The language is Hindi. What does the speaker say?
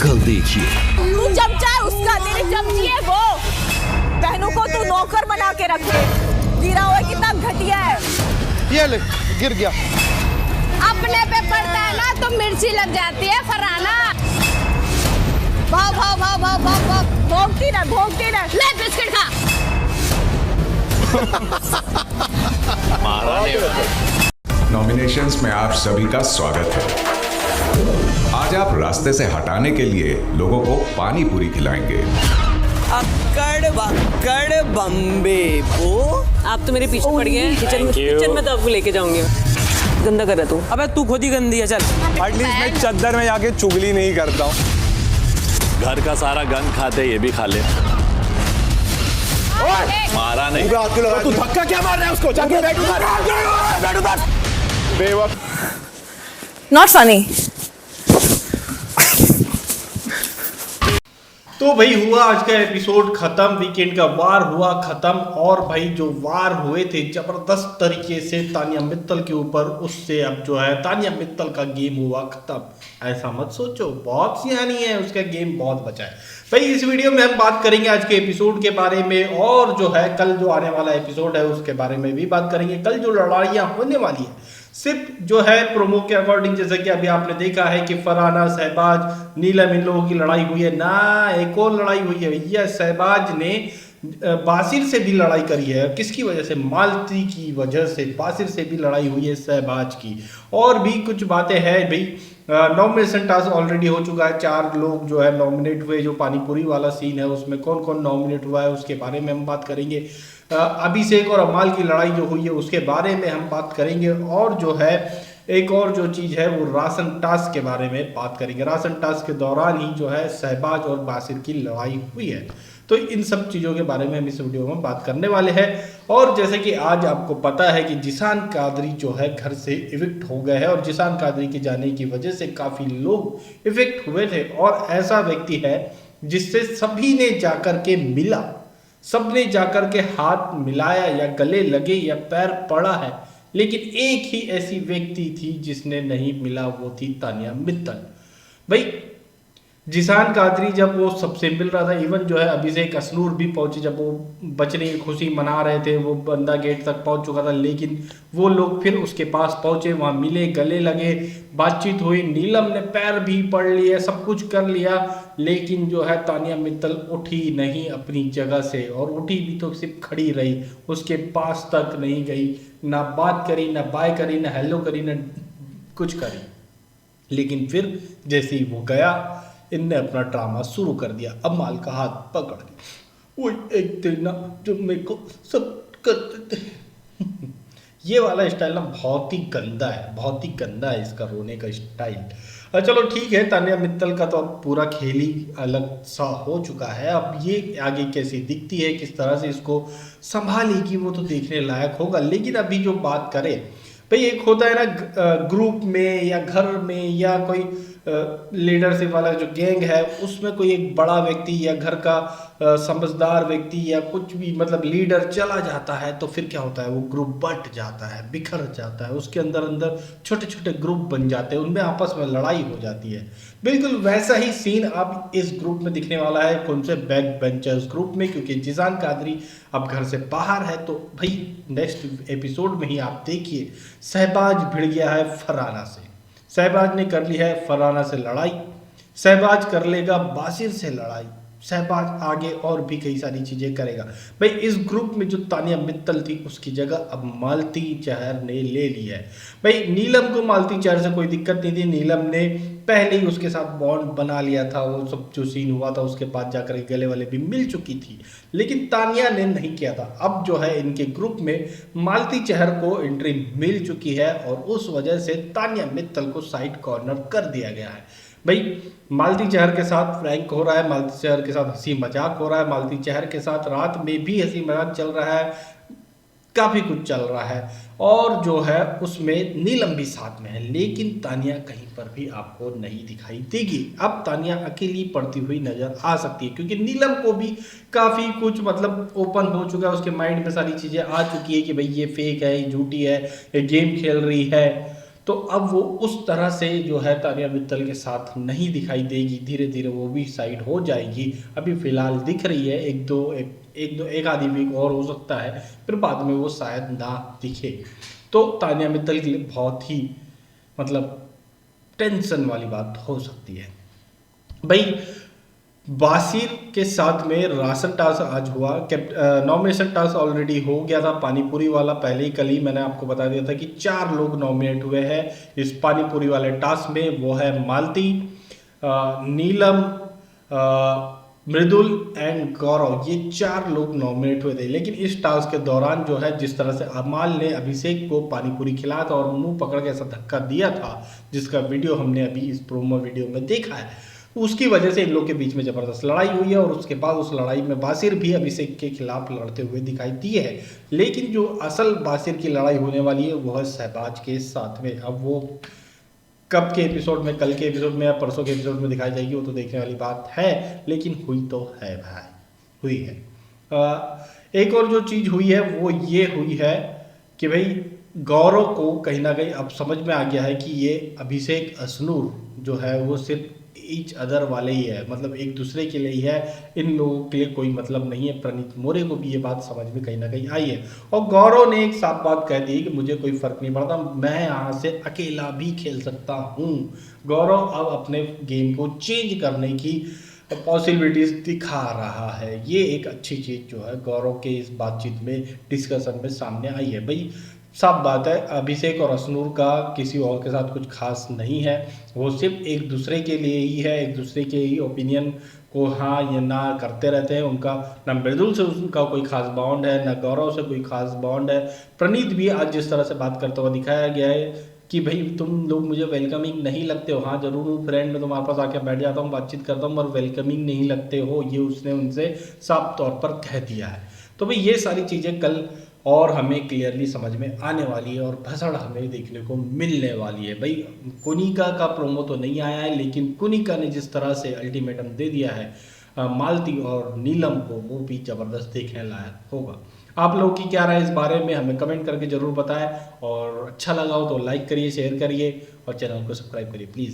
कल देखिए। तू चमचा है उसका, तेरी चमची है वो। बहनों को तू नौकर बना के रखे। गिरा हुआ कितना घटिया है। ये ले, गिर गया। अपने पे पड़ता है ना तो मिर्ची लग जाती है फराना। भाव भाव भाव भाव भाव भाव भोंकती ना ले बिस्किट खा। नॉमिनेशंस में आप सभी का स्वागत है। आज आप रास्ते से हटाने के लिए लोगों को पानी पूरी खिलाएंगे। अक्कड़ बक्कड़ बम्बे बो। आप तो मेरे पीछे पड़ गए। किचन में तो आपको लेके जाऊंगी। गंदा कर रहा तू। अबे तू खुद ही गंदी है। चल एटलीस्ट मैं चद्दर में जाके चुगली नहीं करता हूँ। घर का सारा गंद खाते ये भी खा ले। मारा नहीं। तू धक्का क्या मार रहा है उसको? जाके बैठ उधर। बेवकूफ। Not funny. तो भाई हुआ आज का एपिसोड खत्म, वीकेंड का वार हुआ खत्म। और भाई जो वार हुए थे जबरदस्त तरीके से तानिया मित्तल के ऊपर, उससे अब जो है तानिया मित्तल का गेम हुआ खत्म। ऐसा मत सोचो, बहुत सियानी है, उसका गेम बहुत बचा है। भाई इस वीडियो में हम बात करेंगे आज के एपिसोड के बारे में, और जो है कल जो आने वाला एपिसोड है उसके बारे में भी बात करेंगे। कल जो लड़ाइयाँ होने वाली है सिर्फ जो है प्रोमो के अकॉर्डिंग, जैसे कि अभी आपने देखा है कि फरहाना, शहबाज, नीलम, इन लोगों की लड़ाई हुई है ना। एक और लड़ाई हुई है भैया, शहबाज ने बासिर से भी लड़ाई करी है। किसकी वजह से? मालती की वजह से बासिर से भी लड़ाई हुई है शहबाज की। और भी कुछ बातें हैं भाई। नॉमिनेशन टास्क ऑलरेडी हो चुका है, 4 लोग जो है नॉमिनेट हुए। जो पानीपुरी वाला सीन है उसमें कौन कौन नॉमिनेट हुआ है उसके बारे में हम बात करेंगे। अभिषेक और अमाल की लड़ाई जो हुई है उसके बारे में हम बात करेंगे। और जो है एक और जो चीज़ है वो राशन टास्क के बारे में बात करेंगे। राशन टास्क के दौरान ही जो है शहबाज और बासिर की लड़ाई हुई है। तो इन सब चीज़ों के बारे में हम इस वीडियो में बात करने वाले हैं। और जैसे कि आज आपको पता है कि जिशान कादरी जो है घर से इविक्ट हो गए हैं, और जिशान कादरी के जाने की वजह से काफ़ी लोग इविक्ट हुए थे। और ऐसा व्यक्ति है जिससे सभी ने जाकर के मिला, सबने जाकर के हाथ मिलाया या गले लगे या पैर पड़ा है, लेकिन एक ही ऐसी व्यक्ति थी जिसने नहीं मिला, वो थी तानिया मित्तल। भाई जिशान कादरी जब वो सबसे मिल रहा था, इवन जो है अभिषेक असनूर भी पहुंचे, जब वो बचने की खुशी मना रहे थे, वो बंदा गेट तक पहुंच चुका था, लेकिन वो लोग फिर उसके पास पहुंचे, वहां मिले, गले लगे, बातचीत हुई। नीलम ने पैर भी पड़ लिए, सब कुछ कर लिया, लेकिन जो है तानिया मित्तल उठी नहीं अपनी जगह से। और उठी भी तो सिर्फ खड़ी रही, उसके पास तक नहीं गई, ना बात करी, ना बाय करी, ना हेलो करी, ना कुछ करी। लेकिन फिर जैसे ही वो गया, इनने अपना ड्रामा शुरू कर दिया। अमाल का हाथ पकड़ के, वो एक दिन ना जो मेरे को सब करते थे। ये वाला स्टाइल ना बहुत ही गंदा है, बहुत ही गंदा है इसका रोने का स्टाइल। चलो ठीक है, तानिया मित्तल का तो अब पूरा खेल ही अलग सा हो चुका है। अब ये आगे कैसी दिखती है, किस तरह से इसको संभालेगी, वो तो देखने लायक होगा। लेकिन अभी जो बात करें भाई, एक होता है ना ग्रुप में या घर में या कोई लीडरशिप वाला जो गैंग है, उसमें कोई एक बड़ा व्यक्ति या घर का समझदार व्यक्ति या कुछ भी मतलब लीडर चला जाता है, तो फिर क्या होता है, वो ग्रुप बट जाता है, बिखर जाता है, उसके अंदर अंदर छोटे छोटे ग्रुप बन जाते हैं, उनमें आपस में लड़ाई हो जाती है। बिल्कुल वैसा ही सीन अब इस ग्रुप में दिखने वाला है, कौन से बैक बेंचर्स ग्रुप में, क्योंकि जिशान कादरी अब घर से बाहर है। तो भाई नेक्स्ट एपिसोड में ही आप देखिए, शहबाज भिड़ गया है फरहाना से, शहबाज ने कर ली है फरहाना से लड़ाई, शहबाज कर लेगा बासिर से लड़ाई, शहबाज आगे और भी कई सारी चीजें करेगा। भाई इस ग्रुप में जो तानिया मित्तल थी उसकी जगह अब मालती चहर ने ले ली है। भाई नीलम को मालती चहर से कोई दिक्कत नहीं थी, नीलम ने पहले ही उसके साथ बॉन्ड बना लिया था, वो सब जो सीन हुआ था उसके बाद जाकर गले वाले भी मिल चुकी थी, लेकिन तानिया ने नहीं किया था। अब जो है इनके ग्रुप में मालती चहर को एंट्री मिल चुकी है, और उस वजह से तानिया मित्तल को साइड कॉर्नर कर दिया गया है। भाई मालती चहर के साथ प्रैंक हो रहा है, मालती चहर के साथ हंसी मजाक हो रहा है, मालती चहर के साथ रात में भी हंसी मजाक चल रहा है, काफ़ी कुछ चल रहा है। और जो है उसमें नीलम भी साथ में है, लेकिन तानिया कहीं पर भी आपको नहीं दिखाई देगी। अब तानिया अकेली पड़ती हुई नजर आ सकती है, क्योंकि नीलम को भी काफ़ी कुछ मतलब ओपन हो चुका है, उसके माइंड में सारी चीज़ें आ चुकी है कि भाई ये फेक है, ये झूठी है, ये गेम खेल रही है। तो अब वो उस तरह से जो है तानिया मित्तल के साथ नहीं दिखाई देगी, धीरे धीरे वो भी साइड हो जाएगी। अभी फिलहाल दिख रही है, एक आधी वीक और हो सकता है, फिर बाद में वो शायद ना दिखे। तो तानिया मित्तल के लिए बहुत ही मतलब टेंशन वाली बात हो सकती है। भाई बासिर के साथ में राशन टास्क आज हुआ, नॉमिनेशन टास्क ऑलरेडी हो गया था पानीपुरी वाला। पहले ही कल ही मैंने आपको बता दिया था कि 4 लोग नॉमिनेट हुए हैं इस पानीपुरी वाले टास्क में। वो है मालती, नीलम, मृदुल एंड गौरव, ये 4 लोग नॉमिनेट हुए थे। लेकिन इस टास्क के दौरान जो है जिस तरह से अमाल ने अभिषेक को पानीपुरी खिलाया था और मुंह पकड़ के ऐसा धक्का दिया था, जिसका वीडियो हमने अभी इस प्रोमो वीडियो में देखा है, उसकी वजह से इन लोग के बीच में जबरदस्त लड़ाई हुई है। और उसके बाद उस लड़ाई में बासिर भी अभिषेक के खिलाफ लड़ते हुए दिखाई दिए है। लेकिन जो असल बासिर की लड़ाई होने वाली है वो है शहबाज के साथ में। अब वो कब के एपिसोड में, कल के एपिसोड में या परसों के एपिसोड में दिखाई जाएगी, वो तो देखने वाली बात है। लेकिन हुई तो है भाई, हुई है। एक और जो चीज़ हुई है वो ये हुई है कि भाई गौरव को कहीं ना कहीं अब समझ में आ गया है कि ये अभिषेक असनूर जो है वो सिर्फ ईच अदर वाले ही है, मतलब एक दूसरे के लिए ही है, इन लोगों के लिए कोई मतलब नहीं है। प्रणीत मोरे को भी ये बात समझ में कहीं ना कहीं आई है। और गौरव ने एक साफ बात कह दी कि मुझे कोई फर्क नहीं पड़ता, मैं यहाँ से अकेला भी खेल सकता हूँ। गौरव अब अपने गेम को चेंज करने की पॉसिबिलिटीज दिखा रहा है। ये एक अच्छी चीज़ जो है गौरव के इस बातचीत में, डिस्कशन में सामने आई है। भाई साफ बात है, अभिषेक और असनूर का किसी और के साथ कुछ खास नहीं है, वो सिर्फ एक दूसरे के लिए ही है, एक दूसरे के ही ओपिनियन को हाँ या ना करते रहते हैं। उनका ना मृदुल से उनका कोई खास बॉन्ड है, ना गौरव से कोई खास बॉन्ड है। प्रणीत भी आज जिस तरह से बात करता हुआ दिखाया गया है कि भाई तुम लोग मुझे वेलकमिंग नहीं लगते हो, हाँ जरूर हूँ फ्रेंड, मैं तुम्हारे पास आके बैठ जाता हूँ, बातचीत करता हूँ, और वेलकमिंग नहीं लगते हो, ये उसने उनसे साफ तौर पर कह दिया है। तो भाई ये सारी चीज़ें कल और हमें क्लियरली समझ में आने वाली है और भसड़ हमें देखने को मिलने वाली है। भाई कुनिका का प्रोमो तो नहीं आया है, लेकिन कुनिका ने जिस तरह से अल्टीमेटम दे दिया है मालती और नीलम को, वो भी ज़बरदस्त देखने लायक होगा। आप लोगों की क्या राय इस बारे में हमें कमेंट करके ज़रूर बताएं, और अच्छा लगा हो तो लाइक करिए, शेयर करिए और चैनल को सब्सक्राइब करिए प्लीज़।